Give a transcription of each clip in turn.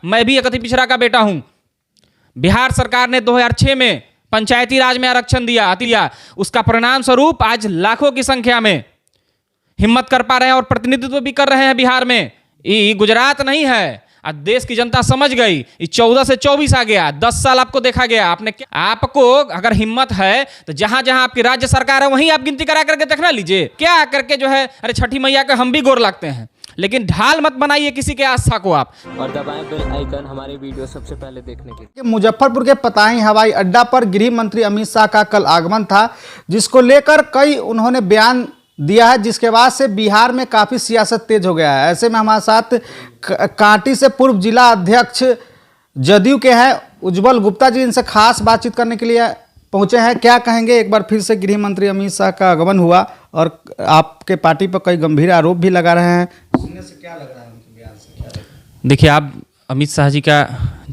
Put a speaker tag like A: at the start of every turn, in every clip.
A: मैं भी एक अति पिछड़ा का बेटा हूं। बिहार सरकार ने 2006 में पंचायती राज में आरक्षण दिया, उसका परिणाम स्वरूप आज लाखों की संख्या में हिम्मत कर पा रहे हैं और प्रतिनिधित्व भी कर रहे हैं बिहार में। ये गुजरात नहीं है। आज देश की जनता समझ गई, 14 से 24 आ गया, 10 साल आपको देखा गया। आपको अगर हिम्मत है तो जहां जहां आपकी राज्य सरकार है वहीं आप गिनती करा करके देखना लीजिए। क्या करके जो है, अरे छठी मैया का हम भी गोर लगते हैं, लेकिन ढाल मत बनाइए किसी के आस्था को आप,
B: और दबाएं बेल आइकन हमारे वीडियो सबसे पहले देखने के लिए।
C: मुजफ्फरपुर के पताही हवाई अड्डा पर गृह मंत्री अमित शाह का कल आगमन था, जिसको लेकर कई उन्होंने बयान दिया है, जिसके बाद से बिहार में काफ़ी सियासत तेज हो गया है। ऐसे में हमारे साथ कांटी से पूर्व जिला अध्यक्ष जदयू के हैं उज्जवल गुप्ता जी, इनसे खास बातचीत करने के लिए पहुंचे हैं। क्या कहेंगे, एक बार फिर से गृह मंत्री अमित शाह का आगमन हुआ और आपके पार्टी पर कई गंभीर आरोप भी लगा रहे हैं, सुनने से क्या लग रहा है उनके बयान से? क्या
A: देखिए, आप अमित शाह जी का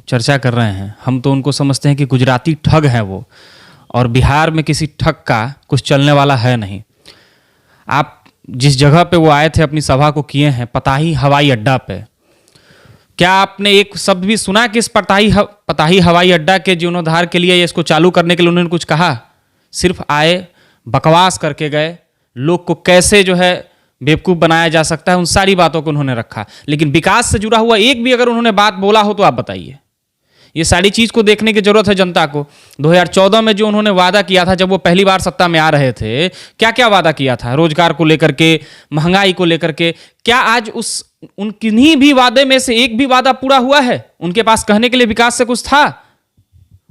A: चर्चा कर रहे हैं, हम तो उनको समझते हैं कि गुजराती ठग हैं वो, और बिहार में किसी ठग का कुछ चलने वाला है नहीं। आप जिस जगह पे वो आए थे अपनी सभा को किए हैं, पताही हवाई अड्डा पे, क्या आपने एक शब्द भी सुना कि इस पताही हवाई अड्डा के जीर्णोद्धार के लिए, इसको चालू करने के लिए उन्होंने कुछ कहा? सिर्फ आए, बकवास करके गए, लोग को कैसे जो है बेवकूफ़ बनाया जा सकता है उन सारी बातों को उन्होंने रखा, लेकिन विकास से जुड़ा हुआ एक भी अगर उन्होंने बात बोला हो तो आप बताइए। ये सारी चीज़ को देखने की जरूरत है जनता को। 2014 में जो उन्होंने वादा किया था, जब वो पहली बार सत्ता में आ रहे थे, क्या क्या वादा किया था? रोजगार को लेकर के, महंगाई को लेकर के, क्या आज उन किन्हीं भी वादे में से एक भी वादा पूरा हुआ है? उनके पास कहने के लिए विकास से कुछ था?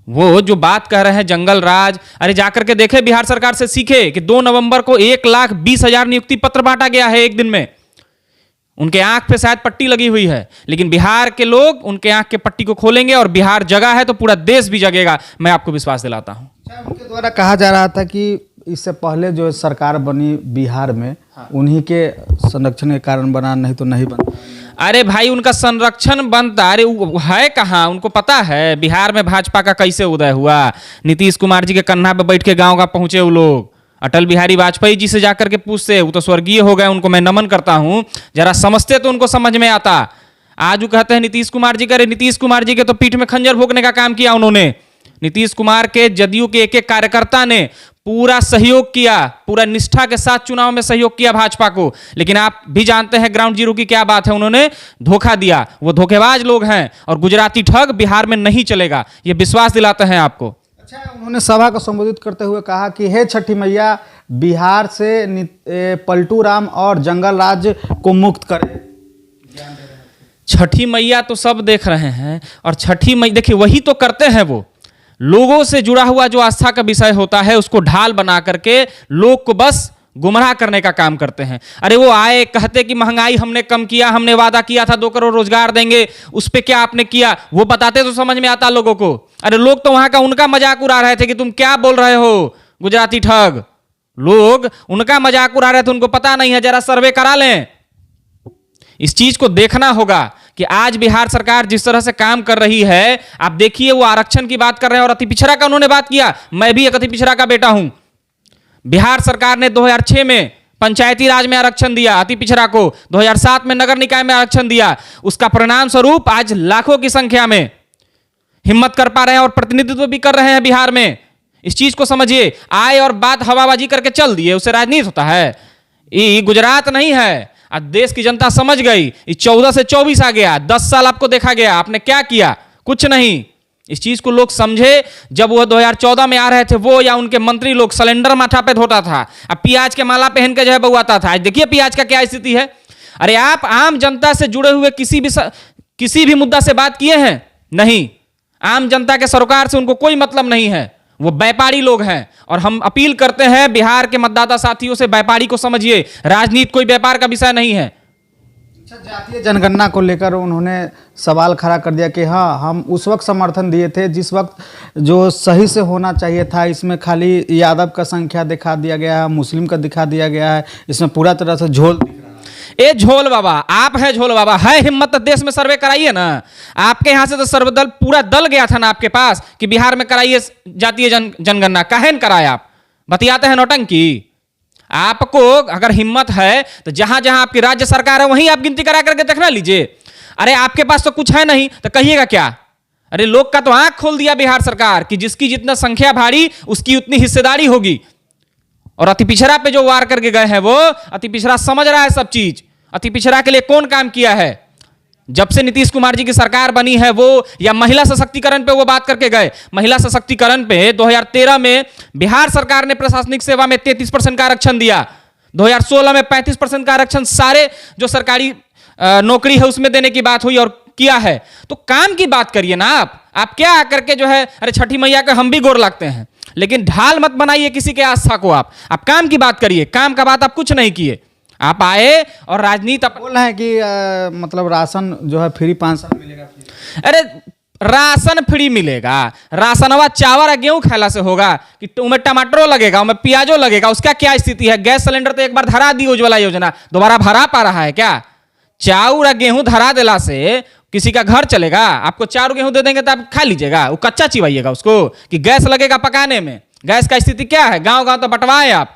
A: वो जो बात कह रहे हैं जंगल राज, अरे जाकर के देखे, बिहार सरकार से सीखे कि 2 नवंबर को 1,20,000 नियुक्ति पत्र बांटा गया है एक दिन में। उनके आंख पे शायद पट्टी लगी हुई है, लेकिन बिहार के लोग उनके आंख के पट्टी को खोलेंगे और बिहार जगा है तो पूरा देश भी जगेगा, मैं आपको विश्वास दिलाता हूं।
C: उनके द्वारा कहा जा रहा था कि इससे पहले जो सरकार बनी बिहार में, उन्हीं के संरक्षण के कारण बना, नहीं तो नहीं बनता।
A: अरे भाई, उनका संरक्षण बनता, अरे है कहाँ? उनको पता है बिहार में भाजपा का कैसे उदय हुआ? नीतीश कुमार जी के कन्हा पे बैठ के गाँव का पहुंचे वो लोग। अटल बिहारी वाजपेयी जी से जाकर के पूछते, वो तो स्वर्गीय हो गए, उनको मैं नमन करता हूं, जरा समझते तो उनको समझ में आता। आज वो कहते हैं नीतीश कुमार जी करे, नीतीश कुमार जी के तो पीठ में खंजर भोंकने का काम किया उन्होंने। नीतीश कुमार के जदयू के एक कार्यकर्ता ने पूरा सहयोग किया, पूरा निष्ठा के साथ चुनाव में सहयोग किया भाजपा को, लेकिन आप भी जानते हैं ग्राउंड जीरो की क्या बात है, उन्होंने धोखा दिया। वो धोखेबाज लोग हैं और गुजराती ठग बिहार में नहीं चलेगा, ये विश्वास दिलाते हैं आपको।
C: अच्छा, उन्होंने सभा को संबोधित करते हुए कहा कि हे छठी मैया, बिहार से पलटू राम और जंगल राज को मुक्त करें।
A: छठी मैया तो सब देख रहे हैं, और छठी मैया देखिए वही तो करते हैं, वो लोगों से जुड़ा हुआ जो आस्था का विषय होता है उसको ढाल बना करके लोग को बस गुमराह करने का काम करते हैं। अरे वो आए, कहते कि महंगाई हमने कम किया, हमने वादा किया था 2 करोड़ रोजगार देंगे, उस पे क्या आपने किया? वो बताते तो समझ में आता लोगों को। अरे लोग तो वहां का उनका मजाक उड़ा रहे थे कि तुम क्या बोल रहे हो गुजराती ठग। लोग उनका मजाक उड़ा रहे थे, उनको पता नहीं है, जरा सर्वे करा लें। इस चीज को देखना होगा कि आज बिहार सरकार जिस तरह से काम कर रही है, आप देखिए, वो आरक्षण की बात कर रहे हैं और अति पिछड़ा का उन्होंने बात किया। मैं भी एक अति पिछड़ा का बेटा हूं। बिहार सरकार ने 2006 में पंचायती राज में आरक्षण दिया अति पिछड़ा को, 2007 में नगर निकाय में आरक्षण दिया, उसका परिणाम स्वरूप आज लाखों की संख्या में हिम्मत कर पा रहे हैं और प्रतिनिधित्व भी कर रहे हैं बिहार में। इस चीज को समझिए। आए और बात हवाबाजी करके चल दिए, उससे राजनीति होता है? ये गुजरात नहीं है। आज देश की जनता समझ गई, 14 से 24 आ गया, 10 साल आपको देखा गया, आपने क्या किया? कुछ नहीं। इस चीज को लोग समझे। जब वो 2014 में आ रहे थे, वो या उनके मंत्री लोग सिलेंडर माथा पे धोता था, अब प्याज के माला पहन के जो है बउआता था। आज देखिए प्याज का क्या स्थिति है। अरे आप आम जनता से जुड़े हुए किसी भी मुद्दा से बात किए हैं? नहीं। आम जनता के सरोकार से उनको कोई मतलब नहीं है, वो व्यापारी लोग हैं। और हम अपील करते हैं बिहार के मतदाता साथियों से, व्यापारी को समझिए, राजनीति कोई व्यापार का विषय नहीं है।
C: जातीय जनगणना को लेकर उन्होंने सवाल खड़ा कर दिया कि हाँ, हम उस वक्त समर्थन दिए थे जिस वक्त जो सही से होना चाहिए था। इसमें खाली यादव का संख्या दिखा दिया गया है, मुस्लिम का दिखा दिया गया है, इसमें पूरा तरह से झोल दिख रहा है।
A: ए झोल बाबा, आप है झोल बाबा, है हिम्मत तो देश में सर्वे कराइए ना। आपके यहाँ से तो सर्वदल पूरा दल गया था ना आपके पास कि बिहार में कराइए जातीय जनगणना, काहे न कराए? आप बतियाते हैं नौटंकी। आपको अगर हिम्मत है तो जहां जहां आपकी राज्य सरकार है वहीं आप गिनती करा करके देखना लीजिए। अरे आपके पास तो कुछ है नहीं तो कहिएगा क्या? अरे लोग का तो आंख खोल दिया बिहार सरकार कि जिसकी जितना संख्या भारी उसकी उतनी हिस्सेदारी होगी। और अति पिछड़ा पे जो वार करके गए हैं वो अति पिछड़ा समझ रहा है सब चीज। अति पिछड़ा के लिए कौन काम किया है? जब से नीतीश कुमार जी की सरकार बनी है वो, या महिला सशक्तिकरण पे वो बात करके गए। महिला सशक्तिकरण पे 2013 में बिहार सरकार ने प्रशासनिक सेवा में 33% का आरक्षण दिया, 2016 में 35% का आरक्षण सारे जो सरकारी नौकरी है उसमें देने की बात हुई और किया है। तो काम की बात करिए ना आप क्या आकर के जो है अरे छठी मैया का हम भी गोर लगते हैं, लेकिन ढाल मत बनाइए किसी के आस्था को। आप काम की बात करिए। काम का बात आप कुछ नहीं किए, आप आए और राजनीति
C: बोल रहे हैं कि मतलब राशन जो है फ्री 5 साल मिलेगा।
A: अरे राशन फ्री मिलेगा, राशनवा चावल और गेहूं खाला से होगा कि उनमें टमाटरो लगेगा, उनमें प्याजो लगेगा? उसका क्या स्थिति है? गैस सिलेंडर तो एक बार धरा दी उज्ज्वला योजना, दोबारा भरा पा रहा है क्या? चाउर और गेहूं धरा देला से किसी का घर चलेगा? आपको चाउर गेहूं दे देंगे तो आप खा लीजिएगा, वो कच्चा चिबाइएगा उसको कि गैस लगेगा पकाने में? गैस का स्थिति क्या है? गांव गांव तो बंटवाएं, आप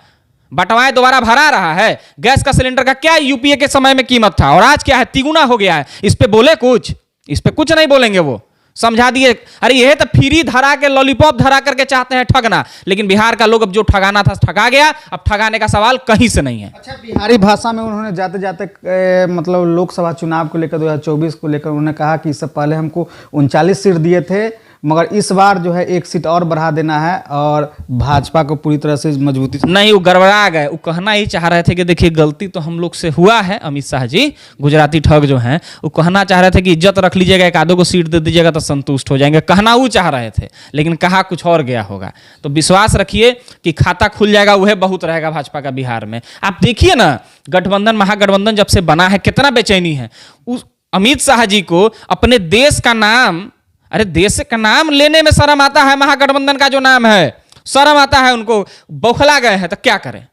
A: बंटवाएं, दोबारा भरा रहा है। गैस का सिलेंडर का क्या यूपीए के समय में कीमत था और आज क्या है? तिगुना हो गया है। इस पे बोले कुछ? इस पे कुछ नहीं बोलेंगे, वो समझा दिए। अरे यह तो फ्री धरा के लॉलीपॉप धरा करके चाहते हैं ठगना, लेकिन बिहार का लोग अब जो ठगाना था ठगा गया, अब ठगाने का सवाल कहीं से नहीं है।
C: अच्छा, बिहारी भाषा में उन्होंने जाते जाते मतलब लोकसभा चुनाव को लेकर 2024 को लेकर उन्होंने कहा कि इससे पहले हमको 39 सीट दिए थे, मगर इस बार जो है 1 सीट और बढ़ा देना है और भाजपा को पूरी तरह से मजबूती से।
A: नहीं, वो गड़बड़ा गए। वो कहना ही चाह रहे थे कि देखिए गलती तो हम लोग से हुआ है। अमित शाह जी गुजराती ठग जो हैं वो कहना चाह रहे थे कि इज्जत रख लीजिएगा, एक आधो को सीट दे दीजिएगा तो संतुष्ट हो जाएंगे, कहना वो चाह रहे थे, लेकिन कहा कुछ और गया होगा। तो विश्वास रखिए कि खाता खुल जाएगा, वह बहुत रहेगा भाजपा का बिहार में। आप देखिए ना, गठबंधन महागठबंधन जब से बना है कितना बेचैनी है। उस अमित शाह जी को अपने देश का नाम, अरे देश का नाम लेने में शर्म आता है, महागठबंधन का जो नाम है शर्म आता है उनको, बौखला गए हैं तो क्या करें?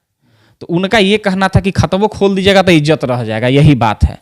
A: तो उनका ये कहना था कि खतबो खोल दीजिएगा तो इज्जत रह जाएगा, यही बात है।